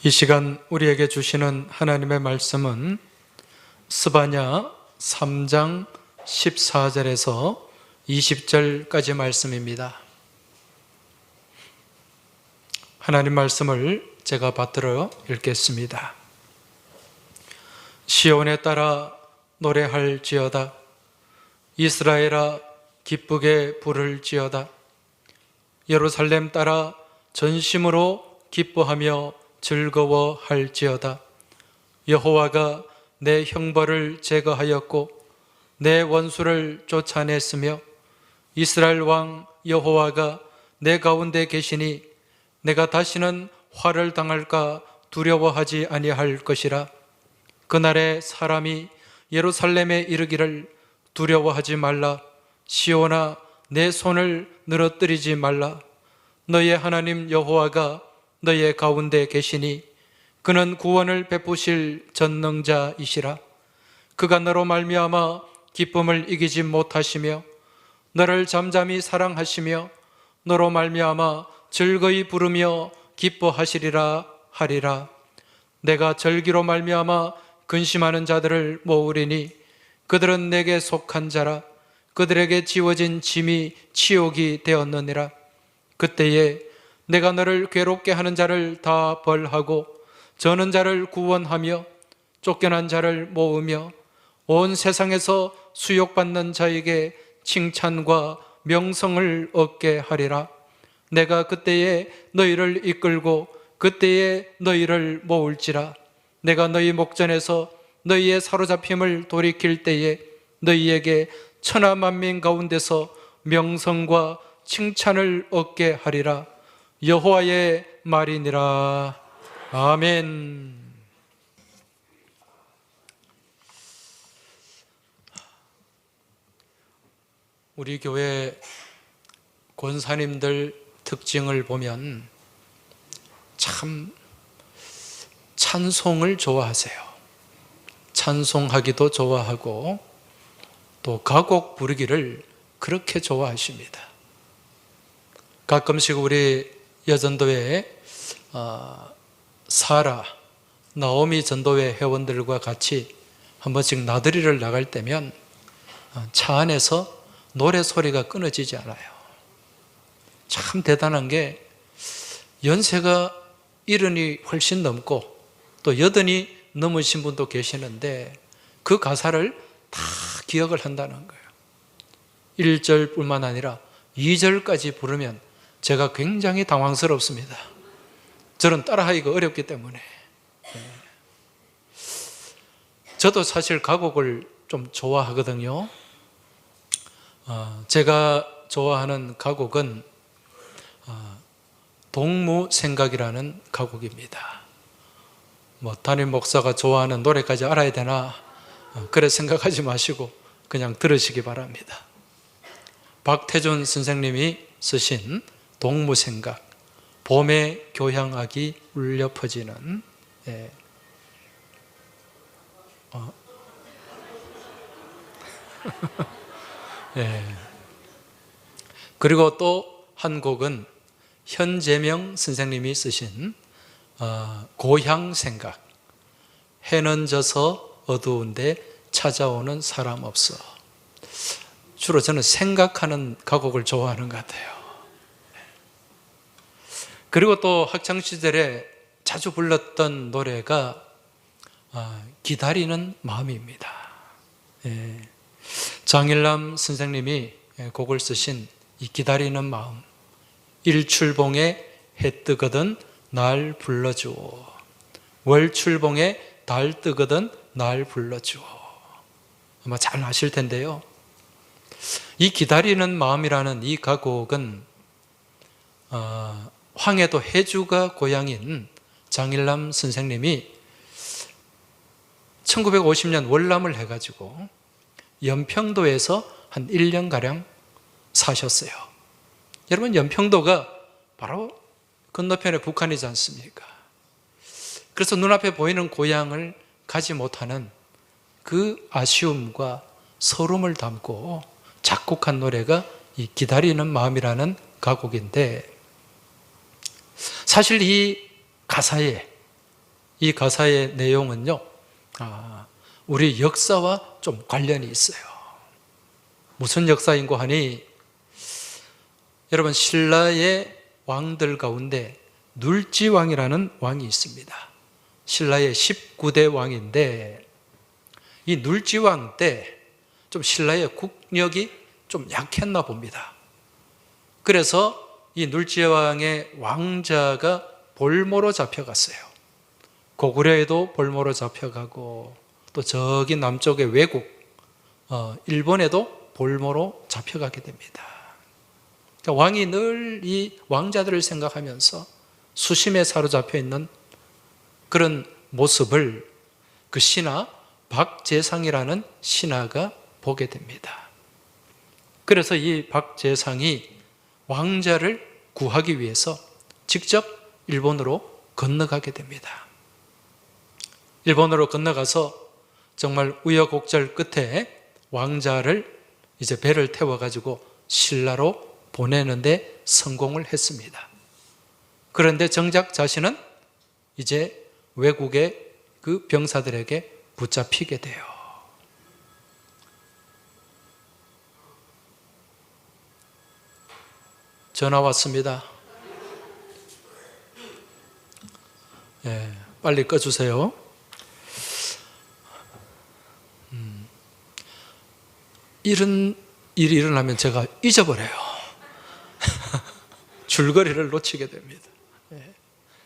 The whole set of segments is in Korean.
이 시간 우리에게 주시는 하나님의 말씀은 스바냐 3장 14절에서 20절까지 말씀입니다. 하나님 말씀을 제가 받들어 읽겠습니다. 시온에 따라 노래할지어다. 이스라엘아 기쁘게 부를지어다. 예루살렘 따라 전심으로 기뻐하며 즐거워할지어다. 여호와가 내 형벌을 제거하였고 내 원수를 쫓아냈으며 이스라엘 왕 여호와가 내 가운데 계시니 내가 다시는 화를 당할까 두려워하지 아니할 것이라. 그날에 사람이 예루살렘에 이르기를 두려워하지 말라. 시온아 내 손을 늘어뜨리지 말라. 너의 하나님 여호와가 너의 가운데 계시니 그는 구원을 베푸실 전능자이시라. 그가 너로 말미암아 기쁨을 이기지 못하시며 너를 잠잠히 사랑하시며 너로 말미암아 즐거이 부르며 기뻐하시리라 하리라. 내가 절기로 말미암아 근심하는 자들을 모으리니 그들은 내게 속한 자라. 그들에게 지워진 짐이 치욕이 되었느니라. 그때에 내가 너를 괴롭게 하는 자를 다 벌하고 저는 자를 구원하며 쫓겨난 자를 모으며 온 세상에서 수욕받는 자에게 칭찬과 명성을 얻게 하리라. 내가 그때에 너희를 이끌고 그때에 너희를 모을지라. 내가 너희 목전에서 너희의 사로잡힘을 돌이킬 때에 너희에게 천하 만민 가운데서 명성과 칭찬을 얻게 하리라. 여호와의 말이니라. 아멘. 우리 교회 권사님들 특징을 보면 참 찬송을 좋아하세요. 찬송하기도 좋아하고 또 가곡 부르기를 그렇게 좋아하십니다. 가끔씩 우리 여전도회 사라, 나오미 전도회 회원들과 같이 한 번씩 나들이를 나갈 때면 차 안에서 노래 소리가 끊어지지 않아요. 참 대단한 게 연세가 70이 훨씬 넘고 또 80이 넘으신 분도 계시는데 그 가사를 다 기억을 한다는 거예요. 1절뿐만 아니라 2절까지 부르면 제가 굉장히 당황스럽습니다. 저는 따라하기가 어렵기 때문에. 저도 사실 가곡을 좀 좋아하거든요. 제가 좋아하는 가곡은 동무생각이라는 가곡입니다. 담임 목사가 좋아하는 노래까지 알아야 되나 그래 생각하지 마시고 그냥 들으시기 바랍니다. 박태준 선생님이 쓰신 동무생각, 봄의 교향악이 울려 퍼지는. 그리고 또 한 곡은 현재명 선생님이 쓰신 고향생각, 해는 져서 어두운데 찾아오는 사람 없어. 주로 저는 생각하는 가곡을 좋아하는 것 같아요. 그리고 또 학창시절에 자주 불렀던 노래가 기다리는 마음입니다. 장일남 선생님이 곡을 쓰신 이 기다리는 마음. 일출봉에 해 뜨거든 날 불러주오. 월출봉에 달 뜨거든 날 불러주오. 아마 잘 아실 텐데요. 이 기다리는 마음이라는 이 가곡은 황해도 해주가 고향인 장일남 선생님이 1950년 월남을 해가지고 연평도에서 한 1년가량 사셨어요. 여러분, 연평도가 바로 건너편에 북한이지 않습니까? 그래서 눈앞에 보이는 고향을 가지 못하는 그 아쉬움과 서름을 담고 작곡한 노래가 이 기다리는 마음이라는 가곡인데, 사실 이 가사에 이 가사의 내용은요, 우리 역사와 좀 관련이 있어요. 무슨 역사인고 하니, 여러분, 신라의 왕들 가운데 눌지왕이라는 왕이 있습니다. 신라의 19대 왕인데, 이 눌지왕 때 좀 신라의 국력이 좀 약했나 봅니다. 그래서 이 눌지왕의 왕자가 볼모로 잡혀갔어요. 고구려에도 볼모로 잡혀가고, 또 저기 남쪽의 외국 일본에도 볼모로 잡혀가게 됩니다. 그러니까 왕이 늘 이 왕자들을 생각하면서 수심에 사로잡혀 있는 그런 모습을 그 신하 박재상이라는 신하가 보게 됩니다. 그래서 이 박재상이 왕자를 구하기 위해서 직접 일본으로 건너가게 됩니다. 일본으로 건너가서 정말 우여곡절 끝에 왕자를 이제 배를 태워가지고 신라로 보내는데 성공을 했습니다. 그런데 정작 자신은 이제 외국의 그 병사들에게 붙잡히게 돼요. 전화 왔습니다. 빨리 꺼주세요. 이런 일이 일어나면 제가 잊어버려요. 줄거리를 놓치게 됩니다.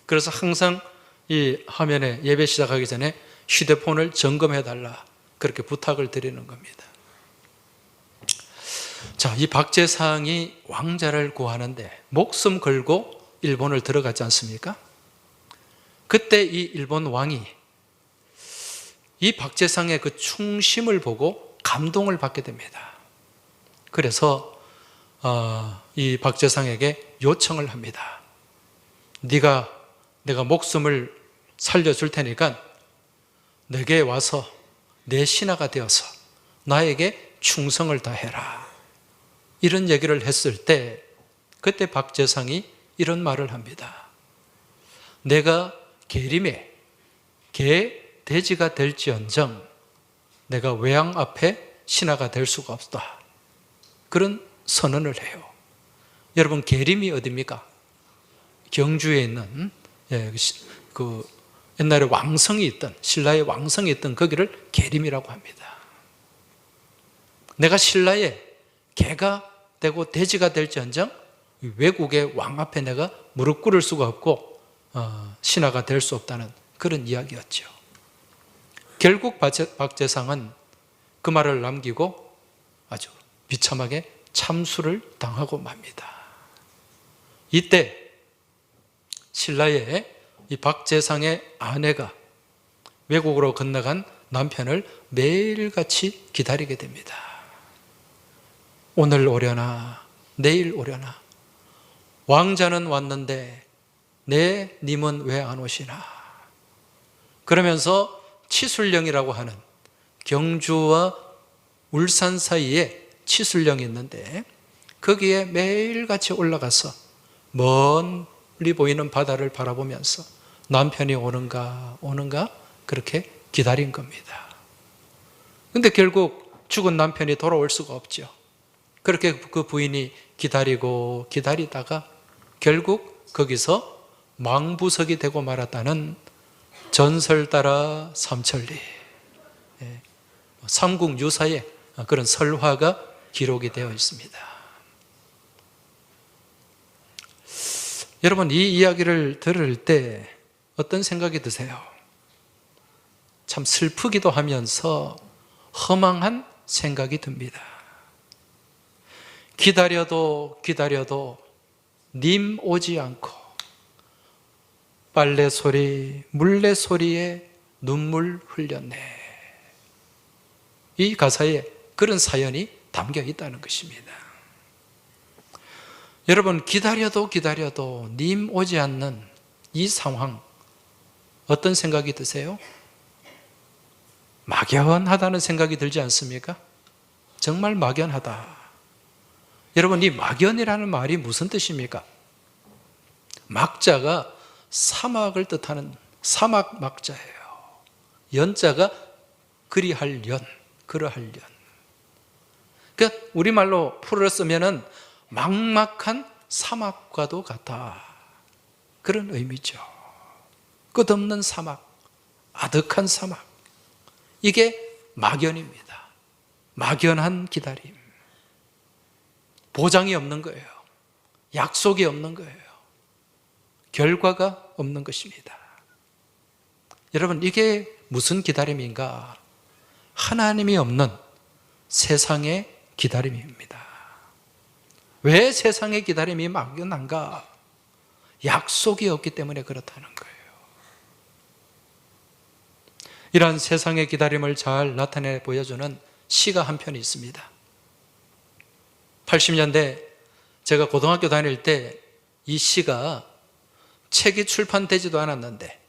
그래서 항상 이 화면에 예배 시작하기 전에 휴대폰을 점검해달라, 그렇게 부탁을 드리는 겁니다. 자, 이 박재상이 왕자를 구하는데 목숨 걸고 일본을 들어갔지 않습니까? 그때 이 일본 왕이 이 박재상의 그 충심을 보고 감동을 받게 됩니다. 그래서 이 박재상에게 요청을 합니다. 내가 목숨을 살려줄 테니까 내게 와서 내 신하가 되어서 나에게 충성을 다해라. 이런 얘기를 했을 때 그때 박재상이 이런 말을 합니다. 내가 계림에 개 돼지가 될지언정 내가 외양 앞에 신하가 될 수가 없다. 그런 선언을 해요. 여러분, 계림이 어디입니까? 경주에 있는 그 옛날에 왕성이 있던, 신라의 왕성이 있던 거기를 계림이라고 합니다. 내가 신라의 개가 되고 돼지가 될지언정 외국의 왕 앞에 내가 무릎 꿇을 수가 없고 신하가 될 수 없다는 그런 이야기였죠. 결국 박재상은 그 말을 남기고 아주 비참하게 참수를 당하고 맙니다. 이때 신라의 이 박재상의 아내가 외국으로 건너간 남편을 매일같이 기다리게 됩니다. 오늘 오려나 내일 오려나, 왕자는 왔는데 내 님은 왜 안 오시나. 그러면서 치술령이라고 하는 경주와 울산 사이에 치술령이 있는데 거기에 매일같이 올라가서 멀리 보이는 바다를 바라보면서 남편이 오는가 그렇게 기다린 겁니다. 근데 결국 죽은 남편이 돌아올 수가 없죠. 그렇게 그 부인이 기다리다가 결국 거기서 망부석이 되고 말았다는 전설 따라 삼천리, 삼국유사에 그런 설화가 기록이 되어 있습니다. 여러분, 이 이야기를 들을 때 어떤 생각이 드세요? 참 슬프기도 하면서 허망한 생각이 듭니다. 기다려도 님 오지 않고 빨래 소리, 물레 소리에 눈물 흘렸네. 이 가사에 그런 사연이 담겨 있다는 것입니다. 여러분, 기다려도 님 오지 않는 이 상황, 어떤 생각이 드세요? 막연하다는 생각이 들지 않습니까? 정말 막연하다. 여러분, 이 막연이라는 말이 무슨 뜻입니까? 막자가 사막을 뜻하는, 사막 막자예요. 연자가 그리할 연, 그러할 연. 그러니까 우리말로 풀어 쓰면은 막막한 사막과도 같다. 그런 의미죠. 끝없는 사막, 아득한 사막. 이게 막연입니다. 막연한 기다림. 보장이 없는 거예요. 약속이 없는 거예요. 결과가 없는 것입니다. 여러분, 이게 무슨 기다림인가? 하나님이 없는 세상의 기다림입니다. 왜 세상의 기다림이 막연한가? 약속이 없기 때문에 그렇다는 거예요. 이러한 세상의 기다림을 잘 나타내 보여주는 시가 한 편이 있습니다. 80년대 제가 고등학교 다닐 때 이 시가 책이 출판되지도 않았는데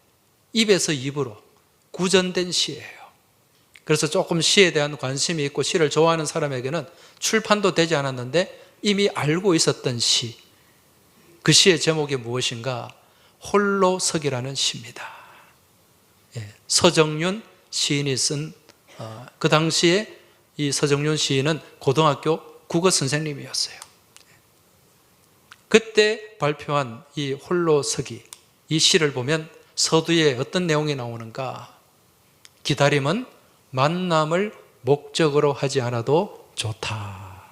입에서 입으로 구전된 시예요. 그래서 조금 시에 대한 관심이 있고 시를 좋아하는 사람에게는 출판도 되지 않았는데 이미 알고 있었던 시. 그 시의 제목이 무엇인가? 홀로서기라는 시입니다. 서정윤 시인이 쓴, 그 당시에 이 서정윤 시인은 고등학교 국어 선생님이었어요. 그때 발표한 이 홀로서기, 이 시를 보면 서두에 어떤 내용이 나오는가? 기다림은 만남을 목적으로 하지 않아도 좋다.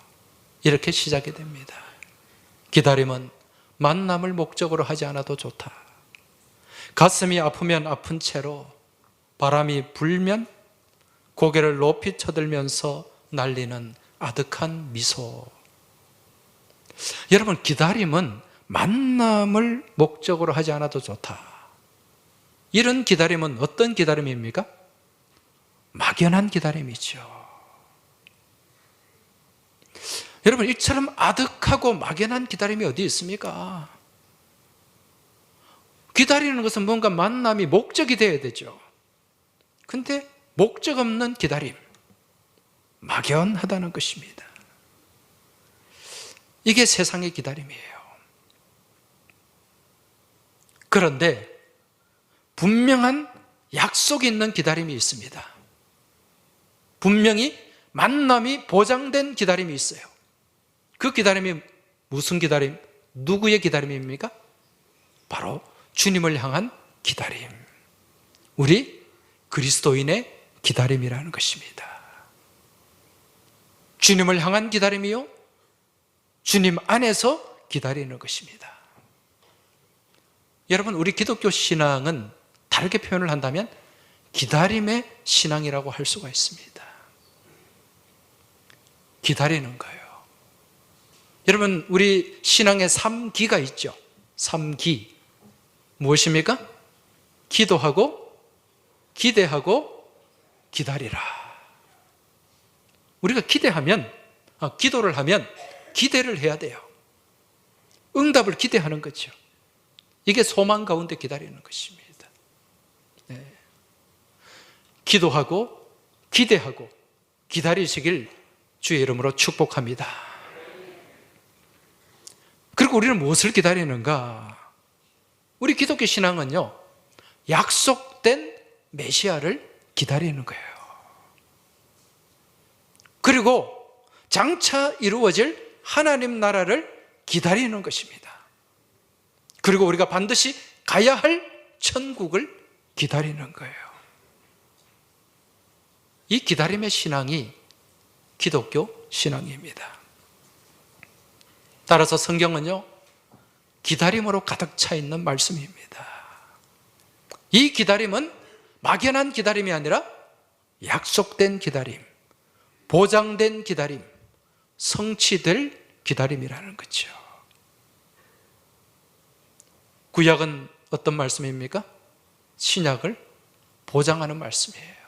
이렇게 시작이 됩니다. 기다림은 만남을 목적으로 하지 않아도 좋다. 가슴이 아프면 아픈 채로, 바람이 불면 고개를 높이 쳐들면서 날리는 아득한 미소. 여러분, 기다림은 만남을 목적으로 하지 않아도 좋다. 이런 기다림은 어떤 기다림입니까? 막연한 기다림이죠. 여러분, 이처럼 아득하고 막연한 기다림이 어디 있습니까? 기다리는 것은 뭔가 만남이 목적이 되어야 되죠. 근데 목적 없는 기다림, 막연하다는 것입니다. 이게 세상의 기다림이에요. 그런데 분명한 약속이 있는 기다림이 있습니다. 분명히 만남이 보장된 기다림이 있어요. 그 기다림이 무슨 기다림? 누구의 기다림입니까? 바로 주님을 향한 기다림. 우리 그리스도인의 기다림이라는 것입니다. 주님을 향한 기다림이요, 주님 안에서 기다리는 것입니다. 여러분, 우리 기독교 신앙은 다르게 표현을 한다면 기다림의 신앙이라고 할 수가 있습니다. 기다리는 거예요. 여러분, 우리 신앙에 3기가 있죠. 3기. 무엇입니까? 기도하고, 기대하고, 기다리라. 우리가 기도를 하면 기대를 해야 돼요. 응답을 기대하는 거죠. 이게 소망 가운데 기다리는 것입니다. 네. 기도하고, 기대하고, 기다리시길 주의 이름으로 축복합니다. 그리고 우리는 무엇을 기다리는가? 우리 기독교 신앙은요, 약속된 메시아를 기다리는 거예요. 그리고 장차 이루어질 하나님 나라를 기다리는 것입니다. 그리고 우리가 반드시 가야 할 천국을 기다리는 거예요. 이 기다림의 신앙이 기독교 신앙입니다. 따라서 성경은요, 기다림으로 가득 차 있는 말씀입니다. 이 기다림은 막연한 기다림이 아니라 약속된 기다림, 보장된 기다림, 성취될 기다림이라는 거죠. 구약은 어떤 말씀입니까? 신약을 보장하는 말씀이에요.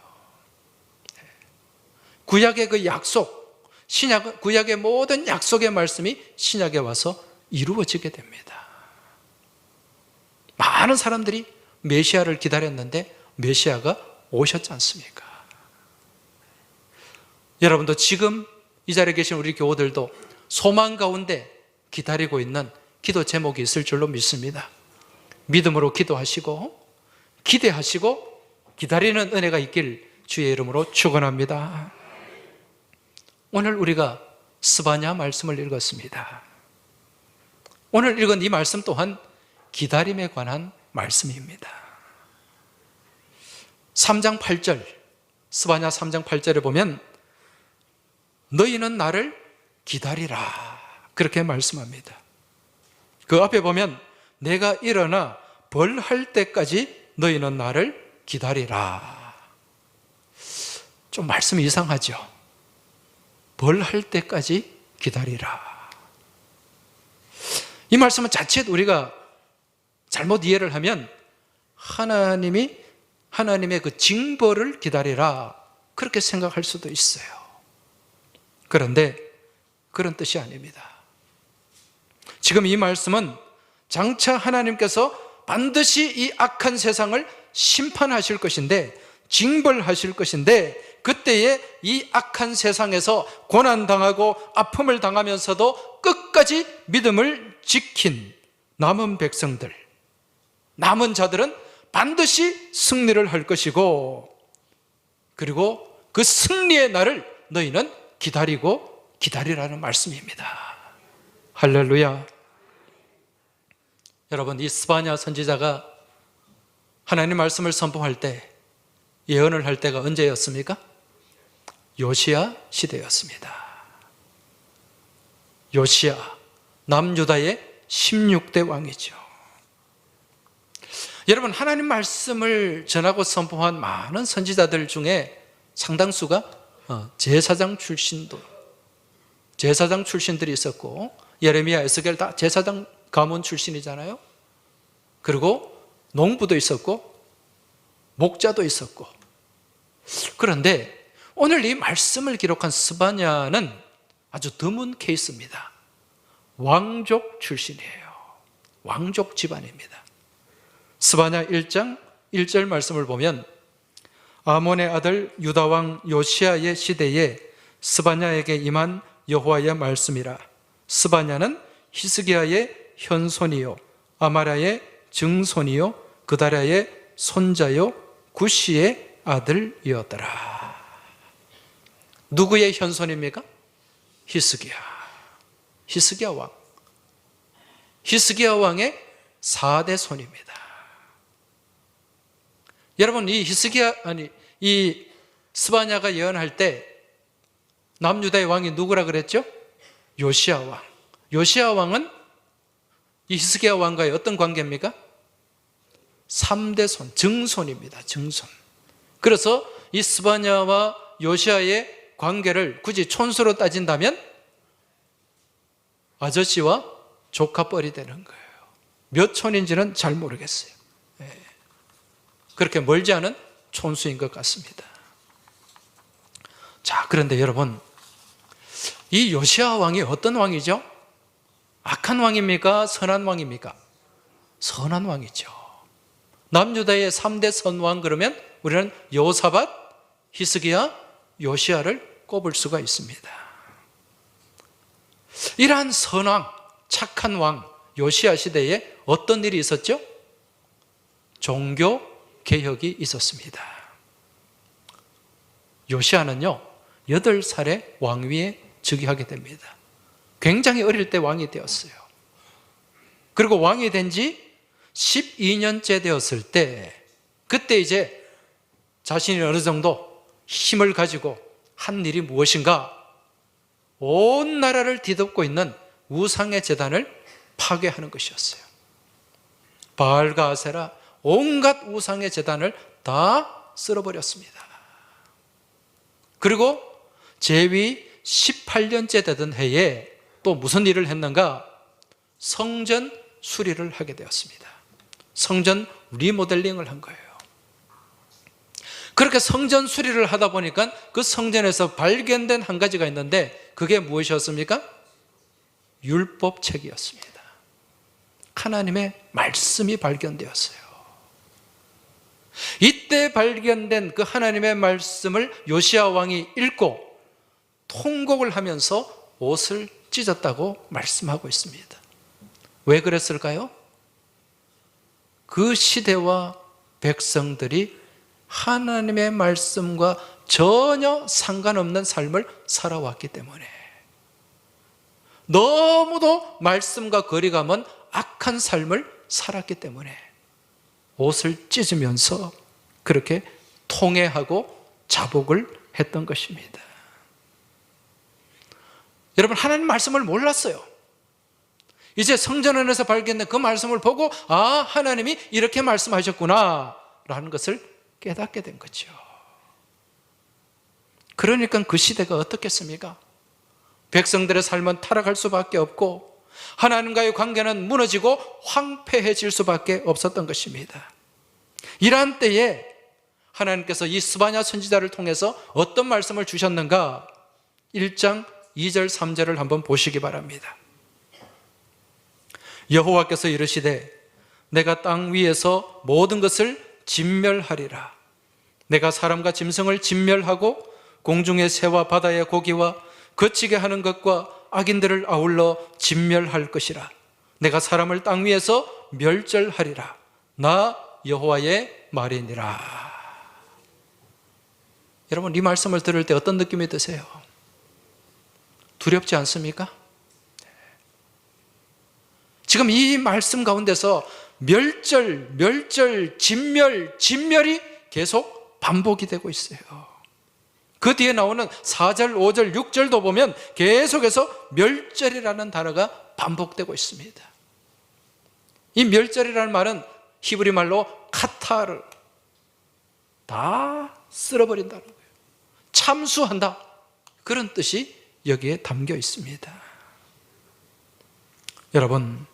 구약의 그 약속, 구약의 모든 약속의 말씀이 신약에 와서 이루어지게 됩니다. 많은 사람들이 메시아를 기다렸는데 메시아가 오셨지 않습니까? 여러분도 지금 이 자리에 계신 우리 교우들도 소망 가운데 기다리고 있는 기도 제목이 있을 줄로 믿습니다. 믿음으로 기도하시고 기대하시고 기다리는 은혜가 있길 주의 이름으로 축원합니다. 오늘 우리가 스바냐 말씀을 읽었습니다. 오늘 읽은 이 말씀 또한 기다림에 관한 말씀입니다. 3장 8절, 스바냐 3장 8절에 보면 너희는 나를 기다리라 그렇게 말씀합니다. 그 앞에 보면 내가 일어나 벌할 때까지 너희는 나를 기다리라. 좀 말씀이 이상하죠? 벌할 때까지 기다리라. 이 말씀은 자칫 우리가 잘못 이해를 하면 하나님의 그 징벌을 기다리라 그렇게 생각할 수도 있어요. 그런데 그런 뜻이 아닙니다. 지금 이 말씀은 장차 하나님께서 반드시 이 악한 세상을 심판하실 것인데, 징벌하실 것인데, 그때에 이 악한 세상에서 고난당하고 아픔을 당하면서도 끝까지 믿음을 지킨 남은 백성들, 남은 자들은 반드시 승리를 할 것이고, 그리고 그 승리의 날을 너희는 기다리라는 말씀입니다. 할렐루야. 여러분, 이 스바냐 선지자가 하나님 말씀을 선포할 때, 예언을 할 때가 언제였습니까? 요시야 시대였습니다. 요시야, 남유다의 16대 왕이죠. 여러분, 하나님 말씀을 전하고 선포한 많은 선지자들 중에 상당수가 제사장 출신들이 있었고, 예레미야, 에스겔 다 제사장 가문 출신이잖아요. 그리고 농부도 있었고 목자도 있었고. 그런데 오늘 이 말씀을 기록한 스바냐는 아주 드문 케이스입니다. 왕족 출신이에요. 왕족 집안입니다. 스바냐 1장 1절 말씀을 보면 아몬의 아들 유다왕 요시야의 시대에 스바냐에게 임한 여호와의 말씀이라. 스바냐는 히스기야의 현손이요 아마랴의 증손이요 그다랴의 손자요 구시의 아들이었더라. 누구의 현손입니까? 히스기야 왕. 히스기야 왕의 4대 손입니다. 여러분, 이 스바냐가 예언할 때 남유다의 왕이 누구라 그랬죠? 요시야 왕. 요시야 왕은 이 히스기야 왕과의 어떤 관계입니까? 3대 손, 증손입니다. 증손. 그래서 이 스바냐와 요시야의 관계를 굳이 촌수로 따진다면 아저씨와 조카뻘이 되는 거예요. 몇 촌인지는 잘 모르겠어요. 그렇게 멀지 않은 촌수인 것 같습니다. 자, 그런데 여러분, 이 요시야 왕이 어떤 왕이죠? 악한 왕입니까? 선한 왕입니까? 선한 왕이죠. 남유다의 3대 선왕 그러면 우리는 여호사밧, 히스기야, 요시야를 꼽을 수가 있습니다. 이러한 선왕, 착한 왕 요시야 시대에 어떤 일이 있었죠? 종교 개혁이 있었습니다. 요시야는요 8살에 왕위에 즉위하게 됩니다. 굉장히 어릴 때 왕이 되었어요. 그리고 왕이 된 지 12년째 되었을 때, 그때 이제 자신이 어느 정도 힘을 가지고 한 일이 무엇인가? 온 나라를 뒤덮고 있는 우상의 제단을 파괴하는 것이었어요. 바알과 아세라 온갖 우상의 제단을 다 쓸어버렸습니다. 그리고 재위 18년째 되던 해에 또 무슨 일을 했는가? 성전 수리를 하게 되었습니다. 성전 리모델링을 한 거예요. 그렇게 성전 수리를 하다 보니까 그 성전에서 발견된 한 가지가 있는데, 그게 무엇이었습니까? 율법책이었습니다. 하나님의 말씀이 발견되었어요. 이때 발견된 그 하나님의 말씀을 요시야 왕이 읽고 통곡을 하면서 옷을 찢었다고 말씀하고 있습니다. 왜 그랬을까요? 그 시대와 백성들이 하나님의 말씀과 전혀 상관없는 삶을 살아왔기 때문에, 너무도 말씀과 거리가 먼 악한 삶을 살았기 때문에 옷을 찢으면서 그렇게 통회하고 자복을 했던 것입니다. 여러분, 하나님 말씀을 몰랐어요. 이제 성전 안에서 발견된 그 말씀을 보고 하나님이 이렇게 말씀하셨구나 라는 것을 깨닫게 된 거죠. 그러니까 그 시대가 어떻겠습니까? 백성들의 삶은 타락할 수밖에 없고 하나님과의 관계는 무너지고 황폐해질 수밖에 없었던 것입니다. 이러한 때에 하나님께서 이 스바냐 선지자를 통해서 어떤 말씀을 주셨는가? 1장 2절 3절을 한번 보시기 바랍니다. 여호와께서 이르시되 내가 땅 위에서 모든 것을 진멸하리라. 내가 사람과 짐승을 진멸하고 공중의 새와 바다의 고기와 거치게 하는 것과 악인들을 아울러 진멸할 것이라. 내가 사람을 땅 위에서 멸절하리라. 나 여호와의 말이니라. 여러분, 이 말씀을 들을 때 어떤 느낌이 드세요? 두렵지 않습니까? 지금 이 말씀 가운데서 멸절, 진멸이 계속 반복이 되고 있어요. 그 뒤에 나오는 4절, 5절, 6절도 보면 계속해서 멸절이라는 단어가 반복되고 있습니다. 이 멸절이라는 말은 히브리 말로 카타르, 다 쓸어버린다는 거예요. 참수한다, 그런 뜻이 여기에 담겨 있습니다. 여러분,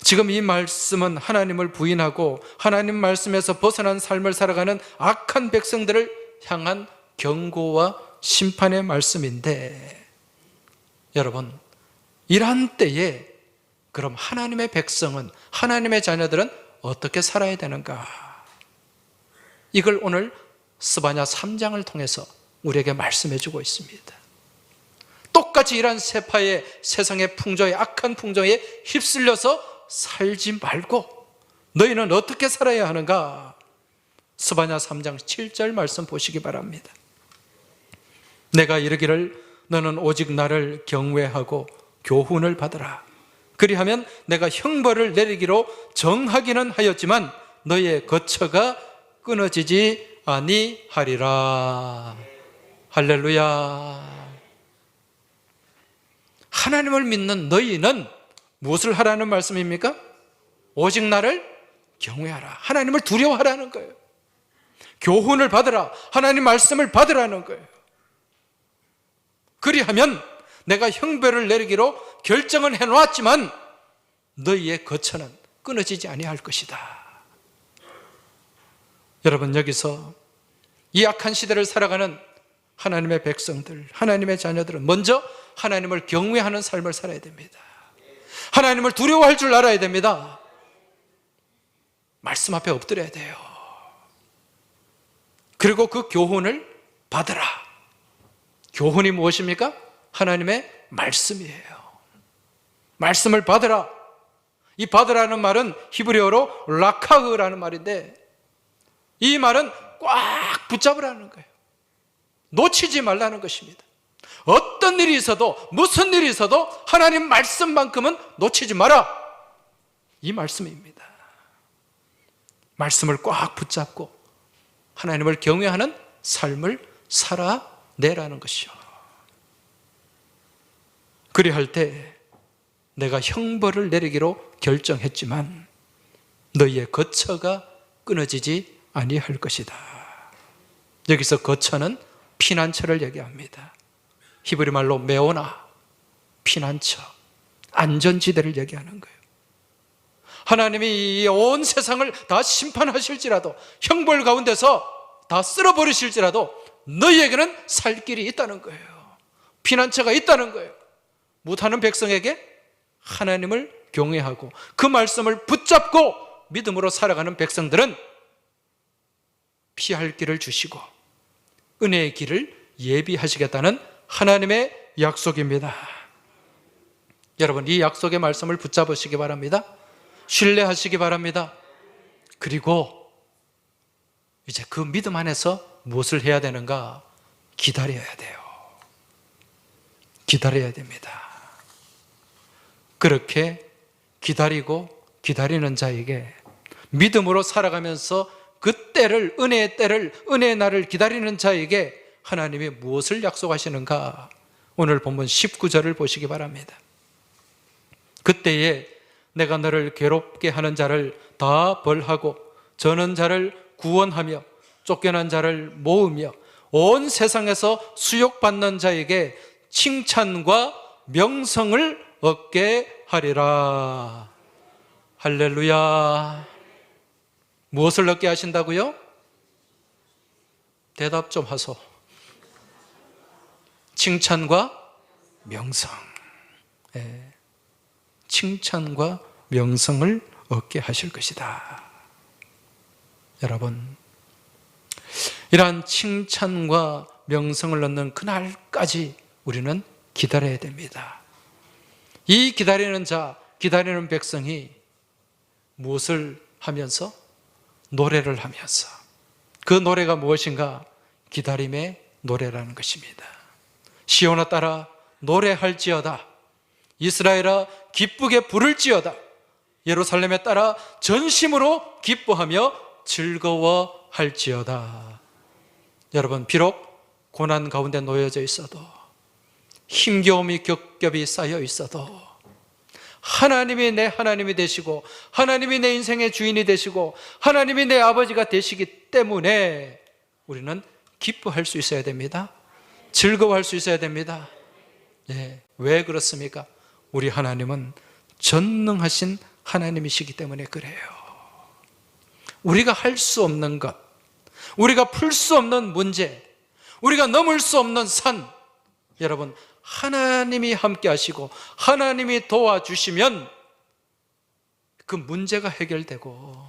지금 이 말씀은 하나님을 부인하고 하나님 말씀에서 벗어난 삶을 살아가는 악한 백성들을 향한 경고와 심판의 말씀인데, 여러분, 이러한 때에 그럼 하나님의 백성은, 하나님의 자녀들은 어떻게 살아야 되는가? 이걸 오늘 스바냐 3장을 통해서 우리에게 말씀해 주고 있습니다. 똑같이 이러한 세파의 세상의 풍조에, 악한 풍조에 휩쓸려서 살지 말고 너희는 어떻게 살아야 하는가? 스바냐 3장 7절 말씀 보시기 바랍니다. 내가 이르기를 너는 오직 나를 경외하고 교훈을 받으라. 그리하면 내가 형벌을 내리기로 정하기는 하였지만 너희의 거처가 끊어지지 아니하리라. 할렐루야. 하나님을 믿는 너희는 무엇을 하라는 말씀입니까? 오직 나를 경외하라. 하나님을 두려워하라는 거예요. 교훈을 받으라. 하나님 말씀을 받으라는 거예요. 그리하면 내가 형벌을 내리기로 결정을 해놓았지만 너희의 거처는 끊어지지 아니할 것이다. 여러분, 여기서 이 악한 시대를 살아가는 하나님의 백성들, 하나님의 자녀들은 먼저 하나님을 경외하는 삶을 살아야 됩니다. 하나님을 두려워할 줄 알아야 됩니다. 말씀 앞에 엎드려야 돼요. 그리고 그 교훈을 받으라. 교훈이 무엇입니까? 하나님의 말씀이에요. 말씀을 받으라. 이 받으라는 말은 히브리어로 라카흐라는 말인데, 이 말은 꽉 붙잡으라는 거예요. 놓치지 말라는 것입니다. 어떤 일이 있어도, 무슨 일이 있어도 하나님 말씀만큼은 놓치지 마라, 이 말씀입니다. 말씀을 꽉 붙잡고 하나님을 경외하는 삶을 살아내라는 것이요. 그리할 때 내가 형벌을 내리기로 결정했지만 너희의 거처가 끊어지지 아니할 것이다. 여기서 거처는 피난처를 얘기합니다. 히브리 말로 메오나, 피난처, 안전지대를 얘기하는 거예요. 하나님이 이 온 세상을 다 심판하실지라도, 형벌 가운데서 다 쓸어버리실지라도 너희에게는 살 길이 있다는 거예요. 피난처가 있다는 거예요. 못하는 백성에게 하나님을 경외하고 그 말씀을 붙잡고 믿음으로 살아가는 백성들은 피할 길을 주시고 은혜의 길을 예비하시겠다는 하나님의 약속입니다. 여러분, 이 약속의 말씀을 붙잡으시기 바랍니다. 신뢰하시기 바랍니다. 그리고 이제 그 믿음 안에서 무엇을 해야 되는가? 기다려야 돼요. 기다려야 됩니다. 그렇게 기다리고 기다리는 자에게 믿음으로 살아가면서 그 때를, 은혜의 때를, 은혜의 날을 기다리는 자에게 하나님이 무엇을 약속하시는가? 오늘 본문 19절을 보시기 바랍니다. 그때에 내가 너를 괴롭게 하는 자를 다 벌하고 저는 자를 구원하며 쫓겨난 자를 모으며 온 세상에서 수욕받는 자에게 칭찬과 명성을 얻게 하리라. 할렐루야. 무엇을 얻게 하신다고요? 대답 좀 하소. 칭찬과 명성. 예. 칭찬과 명성을 얻게 하실 것이다. 여러분, 이러한 칭찬과 명성을 얻는 그날까지 우리는 기다려야 됩니다. 이 기다리는 자, 기다리는 백성이 무엇을 하면서? 노래를 하면서. 그 노래가 무엇인가? 기다림의 노래라는 것입니다. 시온아 따라 노래할지어다. 이스라엘아 기쁘게 부를지어다. 예루살렘에 따라 전심으로 기뻐하며 즐거워할지어다. 여러분, 비록 고난 가운데 놓여져 있어도, 힘겨움이 겹겹이 쌓여 있어도, 하나님이 내 하나님이 되시고 하나님이 내 인생의 주인이 되시고 하나님이 내 아버지가 되시기 때문에 우리는 기뻐할 수 있어야 됩니다. 즐거워할 수 있어야 됩니다. 예, 왜 그렇습니까? 우리 하나님은 전능하신 하나님이시기 때문에 그래요. 우리가 할 수 없는 것, 우리가 풀 수 없는 문제, 우리가 넘을 수 없는 산, 여러분, 하나님이 함께 하시고 하나님이 도와주시면 그 문제가 해결되고,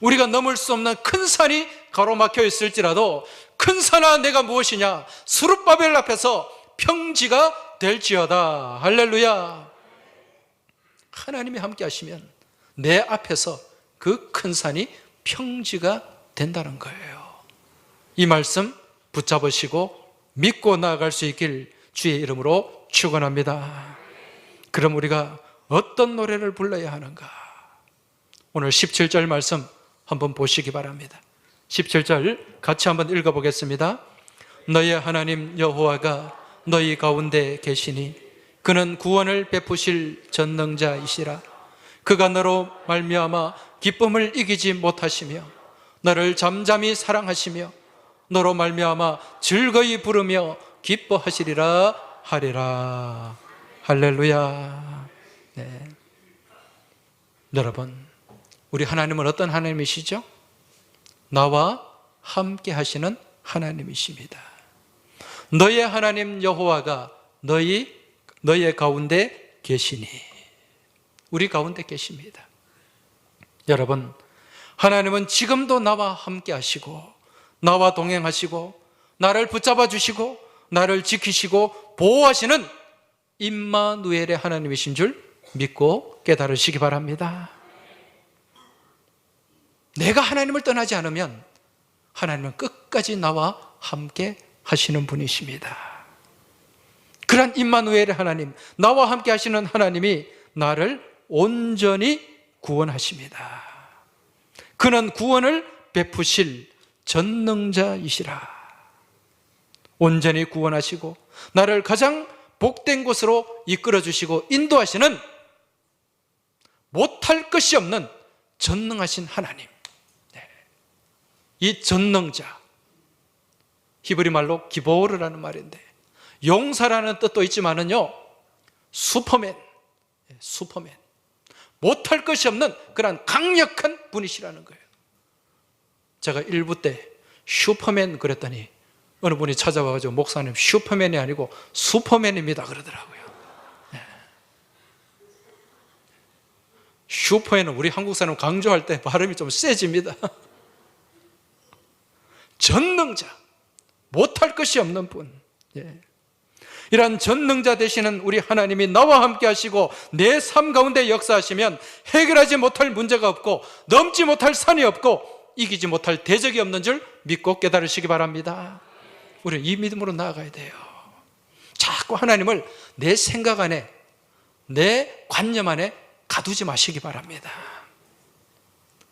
우리가 넘을 수 없는 큰 산이 가로막혀 있을지라도 큰 산아 내가 무엇이냐? 스룹바벨 앞에서 평지가 될지어다. 할렐루야. 하나님이 함께 하시면 내 앞에서 그 큰 산이 평지가 된다는 거예요. 이 말씀 붙잡으시고 믿고 나아갈 수 있길 주의 이름으로 축원합니다. 그럼 우리가 어떤 노래를 불러야 하는가? 오늘 17절 말씀 한번 보시기 바랍니다. 17절 같이 한번 읽어보겠습니다. 너의 하나님 여호와가 너희 가운데 계시니 그는 구원을 베푸실 전능자이시라. 그가 너로 말미암아 기쁨을 이기지 못하시며 너를 잠잠히 사랑하시며 너로 말미암아 즐거이 부르며 기뻐하시리라 하리라. 할렐루야. 네. 여러분, 우리 하나님은 어떤 하나님이시죠? 나와 함께 하시는 하나님이십니다. 너의 하나님 여호와가 너의 가운데 계시니, 우리 가운데 계십니다. 여러분, 하나님은 지금도 나와 함께 하시고 나와 동행하시고 나를 붙잡아 주시고 나를 지키시고 보호하시는 임마누엘의 하나님이신 줄 믿고 깨달으시기 바랍니다. 내가 하나님을 떠나지 않으면 하나님은 끝까지 나와 함께 하시는 분이십니다. 그런 임마누엘의 하나님, 나와 함께 하시는 하나님이 나를 온전히 구원하십니다. 그는 구원을 베푸실 전능자이시라. 온전히 구원하시고 나를 가장 복된 곳으로 이끌어 주시고 인도하시는 못할 것이 없는 전능하신 하나님. 네. 이 전능자, 히브리 말로 기보르라는 말인데 용사라는 뜻도 있지만은요, 슈퍼맨, 못할 것이 없는 그런 강력한 분이시라는 거예요. 제가 1부 때 슈퍼맨 그랬더니 어느 분이 찾아와가지고 목사님 슈퍼맨이 아니고 슈퍼맨입니다 그러더라고요. 네. 슈퍼맨은 우리 한국 사람 강조할 때 발음이 좀 세집니다. 전능자, 못할 것이 없는 분. 예. 이러한 전능자 되시는 우리 하나님이 나와 함께 하시고 내 삶 가운데 역사하시면 해결하지 못할 문제가 없고 넘지 못할 산이 없고 이기지 못할 대적이 없는 줄 믿고 깨달으시기 바랍니다. 우리는 이 믿음으로 나아가야 돼요. 자꾸 하나님을 내 생각 안에, 내 관념 안에 가두지 마시기 바랍니다.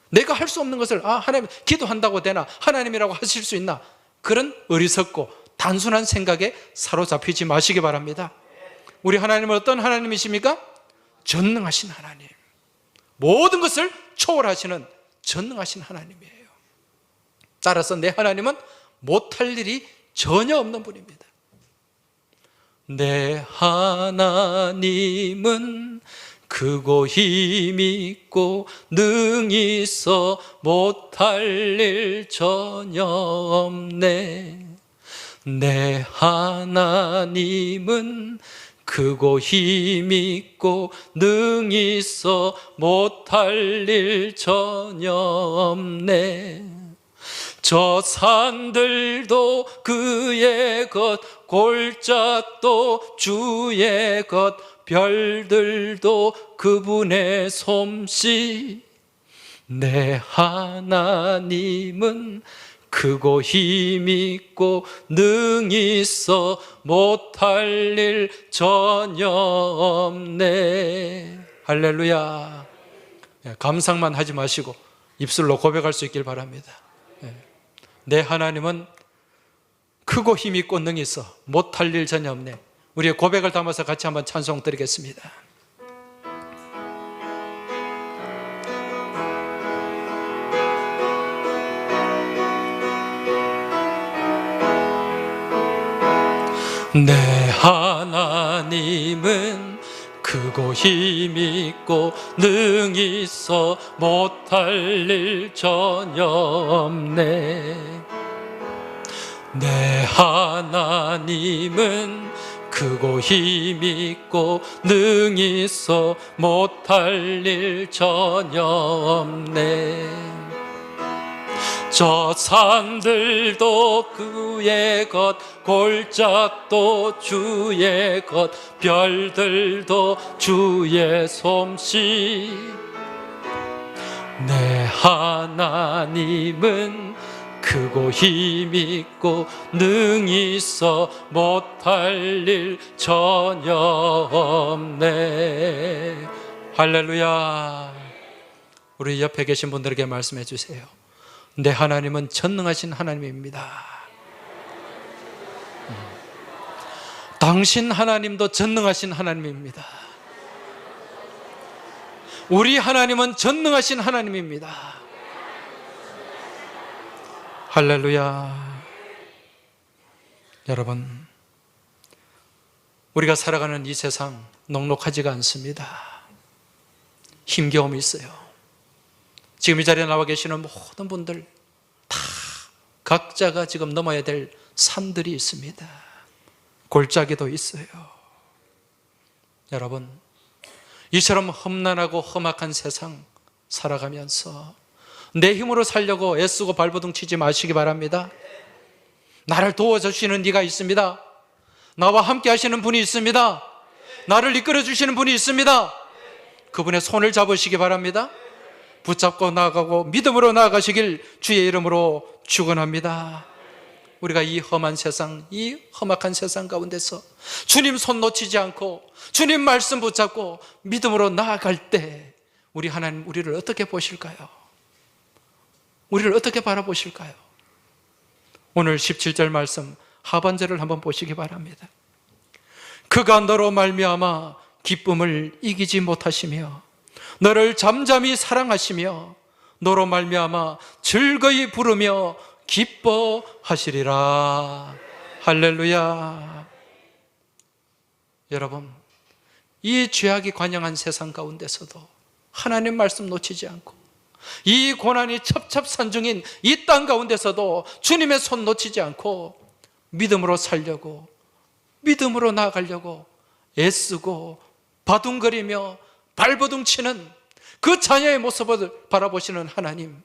내가 할 수 없는 것을 하나님 기도한다고 되나? 하나님이라고 하실 수 있나? 그런 어리석고 단순한 생각에 사로잡히지 마시기 바랍니다. 우리 하나님은 어떤 하나님이십니까? 전능하신 하나님, 모든 것을 초월하시는 전능하신 하나님이에요. 따라서 내 하나님은 못할 일이 전혀 없는 분입니다. 내 하나님은 크고 힘있고 능히 있어 못할 일 전혀 없네. 내 하나님은 크고 힘있고 능히 있어 못할 일 전혀 없네. 저 산들도 그의 것, 골짜기도 주의 것, 별들도 그분의 솜씨. 내 하나님은 크고 힘있고 능히 있어 못할 일 전혀 없네. 할렐루야. 감상만 하지 마시고 입술로 고백할 수 있길 바랍니다. 내 하나님은 크고 힘있고 능히 있어 못할 일 전혀 없네. 우리의 고백을 담아서 같이 한번 찬송 드리겠습니다. 내 하나님은 크고 힘있고 능히 있어 못할 일 전혀 없네. 내 하나님은 크고 힘있고 능히 있어 못할 일 전혀 없네. 저 산들도 그의 것, 골짜기도 주의 것, 별들도 주의 솜씨. 내 하나님은 크고 힘있고 능히 있어 못할 일 전혀 없네. 할렐루야. 우리 옆에 계신 분들에게 말씀해 주세요. 내 하나님은 전능하신 하나님입니다. 당신 하나님도 전능하신 하나님입니다. 우리 하나님은 전능하신 하나님입니다. 할렐루야. 여러분, 우리가 살아가는 이 세상 녹록하지가 않습니다. 힘겨움이 있어요. 지금 이 자리에 나와 계시는 모든 분들 다 각자가 지금 넘어야 될 산들이 있습니다. 골짜기도 있어요. 여러분, 이처럼 험난하고 험악한 세상 살아가면서 내 힘으로 살려고 애쓰고 발버둥 치지 마시기 바랍니다. 나를 도와주시는 네가 있습니다. 나와 함께 하시는 분이 있습니다. 나를 이끌어 주시는 분이 있습니다. 그분의 손을 잡으시기 바랍니다. 붙잡고 나아가고 믿음으로 나아가시길 주의 이름으로 축원합니다. 우리가 이 험한 세상, 이 험악한 세상 가운데서 주님 손 놓치지 않고 주님 말씀 붙잡고 믿음으로 나아갈 때 우리 하나님 우리를 어떻게 보실까요? 우리를 어떻게 바라보실까요? 오늘 17절 말씀 하반절을 한번 보시기 바랍니다. 그가 너로 말미암아 기쁨을 이기지 못하시며 너를 잠잠히 사랑하시며 너로 말미암아 즐거이 부르며 기뻐하시리라. 할렐루야. 여러분, 이 죄악이 관영한 세상 가운데서도 하나님 말씀 놓치지 않고 이 고난이 첩첩산중인 이 땅 가운데서도 주님의 손 놓치지 않고 믿음으로 살려고, 믿음으로 나아가려고 애쓰고 바둥거리며 발버둥 치는 그 자녀의 모습을 바라보시는 하나님,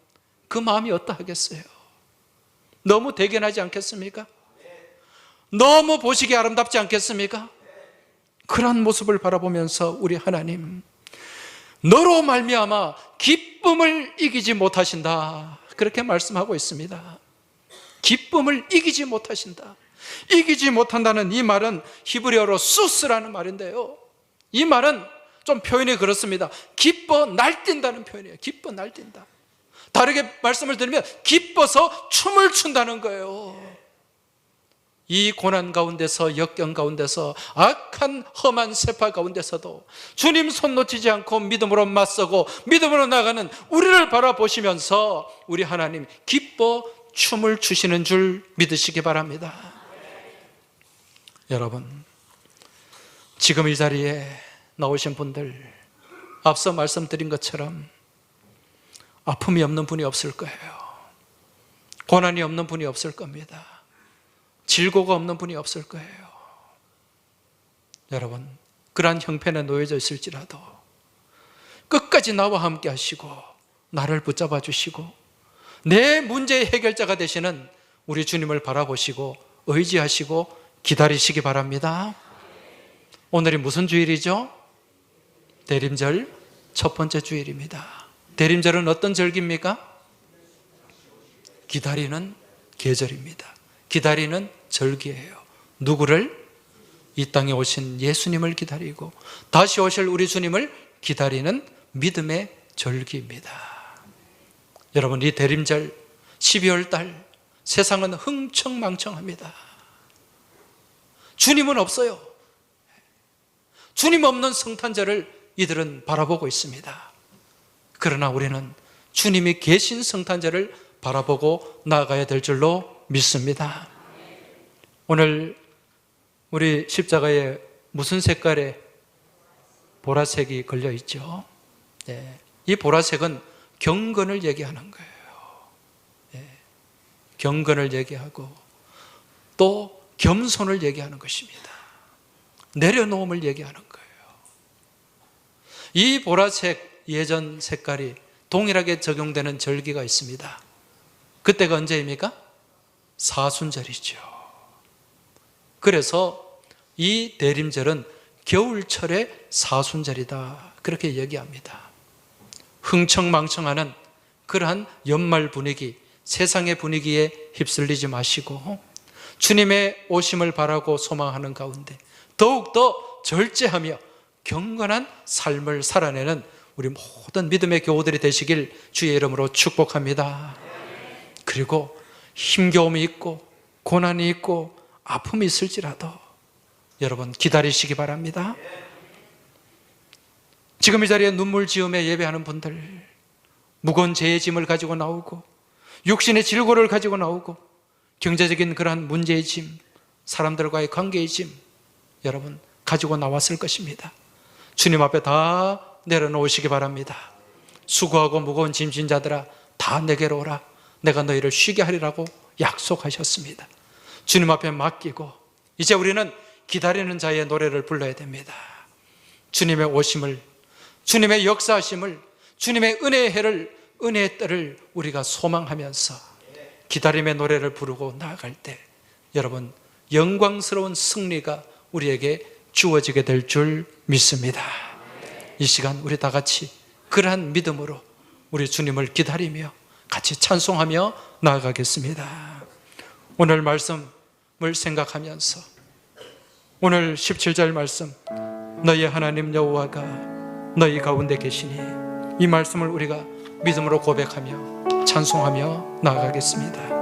그 마음이 어떠하겠어요? 너무 대견하지 않겠습니까? 너무 보시기 아름답지 않겠습니까? 그런 모습을 바라보면서 우리 하나님, 너로 말미암아 기쁨을 이기지 못하신다. 그렇게 말씀하고 있습니다. 기쁨을 이기지 못하신다. 이기지 못한다는 이 말은 히브리어로 수스라는 말인데요, 이 말은 좀 표현이 그렇습니다. 기뻐 날뛴다는 표현이에요. 기뻐 날뛴다. 다르게 말씀을 드리면 기뻐서 춤을 춘다는 거예요. 이 고난 가운데서, 역경 가운데서, 악한 험한 세파 가운데서도 주님 손 놓치지 않고 믿음으로 맞서고 믿음으로 나가는 우리를 바라보시면서 우리 하나님 기뻐 춤을 추시는 줄 믿으시기 바랍니다. 여러분, 지금 이 자리에 나오신 분들, 앞서 말씀드린 것처럼 아픔이 없는 분이 없을 거예요. 고난이 없는 분이 없을 겁니다. 질고가 없는 분이 없을 거예요. 여러분, 그러한 형편에 놓여져 있을지라도 끝까지 나와 함께 하시고 나를 붙잡아 주시고 내 문제의 해결자가 되시는 우리 주님을 바라보시고 의지하시고 기다리시기 바랍니다. 오늘이 무슨 주일이죠? 대림절 첫 번째 주일입니다. 대림절은 어떤 절기입니까? 기다리는 계절입니다. 기다리는 절기예요. 누구를? 이 땅에 오신 예수님을 기다리고 다시 오실 우리 주님을 기다리는 믿음의 절기입니다. 여러분, 이 대림절 12월 달 세상은 흥청망청합니다. 주님은 없어요. 주님 없는 성탄절을 이들은 바라보고 있습니다. 그러나 우리는 주님이 계신 성탄절을 바라보고 나아가야 될 줄로 믿습니다. 오늘 우리 십자가에 무슨 색깔의 보라색이 걸려 있죠? 네. 이 보라색은 경건을 얘기하는 거예요. 네. 경건을 얘기하고 또 겸손을 얘기하는 것입니다. 내려놓음을 얘기하는 거예요. 이 보라색 예전 색깔이 동일하게 적용되는 절기가 있습니다. 그때가 언제입니까? 사순절이죠. 그래서 이 대림절은 겨울철의 사순절이다, 그렇게 얘기합니다. 흥청망청하는 그러한 연말 분위기, 세상의 분위기에 휩쓸리지 마시고 주님의 오심을 바라고 소망하는 가운데 더욱더 절제하며 경건한 삶을 살아내는 우리 모든 믿음의 교우들이 되시길 주의 이름으로 축복합니다. 그리고 힘겨움이 있고 고난이 있고 아픔이 있을지라도 여러분 기다리시기 바랍니다. 지금 이 자리에 눈물 지으며 예배하는 분들, 무거운 죄의 짐을 가지고 나오고 육신의 질고를 가지고 나오고 경제적인 그러한 문제의 짐, 사람들과의 관계의 짐, 여러분 가지고 나왔을 것입니다. 주님 앞에 다 내려놓으시기 바랍니다. 수고하고 무거운 짐진 자들아 다 내게로 오라. 내가 너희를 쉬게 하리라고 약속하셨습니다. 주님 앞에 맡기고 이제 우리는 기다리는 자의 노래를 불러야 됩니다. 주님의 오심을, 주님의 역사하심을, 주님의 은혜의 해를, 은혜의 때를 우리가 소망하면서 기다림의 노래를 부르고 나아갈 때 여러분 영광스러운 승리가 우리에게 주어지게 될 줄 믿습니다. 이 시간 우리 다 같이 그러한 믿음으로 우리 주님을 기다리며 같이 찬송하며 나아가겠습니다. 오늘 말씀을 생각하면서 오늘 17절 말씀, 너희 하나님 여호와가 너희 가운데 계시니, 이 말씀을 우리가 믿음으로 고백하며 찬송하며 나아가겠습니다.